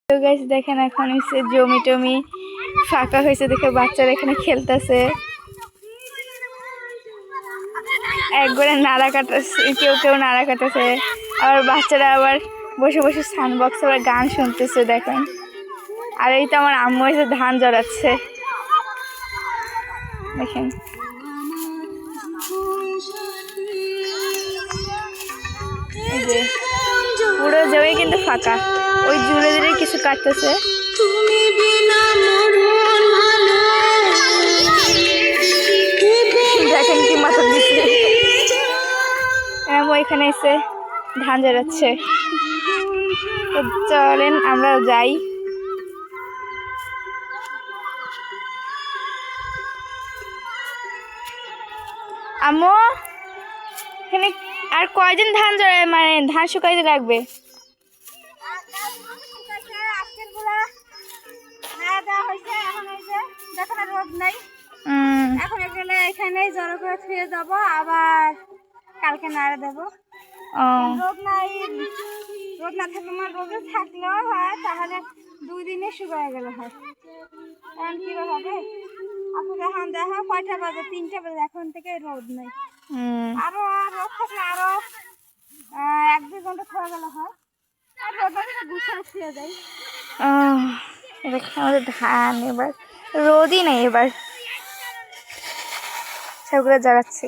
তো গাইস দেখেন এখন হচ্ছে জমি টমি ফাঁকা হয়েছে দেখে বাচ্চারা এখানে খেলতেছে, একবারে নাড়া কাটাচ্ছে, কেউ কেউ নাড়া কাটাছে, আবার বাচ্চারা আবার বসে বসে সাউন্ড বক্সে আবার গান শুনতেছে দেখেন। আর এই তো আমার আম্মু এসে ধান জড়াচ্ছে দেখেন। এই যে পুরো জমি কিন্তু ফাঁকা, ওই জুড়ে জুড়ে কিছু কাটতেছে। দেখেন কি মাথা দিচ্ছে, এখানে এসে ধান জড়াচ্ছে। তো চলেন আমরা যাই। আম্মু এখানে আর কয়দিন ধান জড়ায়, মানে ধান শুকাইতে লাগবে? রোদ নাই, এখন গেলে এখানে জড়ো করে ছুঁয়ে যাবো, আবার কালকে নাড়া দেবো। রোদ নাই, রোদ না থাকলে আমার রোদে থাকলেও হয়, তাহলে 2 দিনে শুকিয়ে গেলে হয়। এখন কিভাবে হবে? আপনাকে এখন দেখা কয়টা বাজে, 3টা বাজে, এখন থেকে রোদ নেই। আরো রোদ থাকলে আরো 1-2 ঘন্টা থাকা গেলে হয়, আর রোদ গুছিয়ে ছুঁয়ে যায়। আমাদের ধান এবার রোদই নেই, এবার সবগুলো জড়াচ্ছি।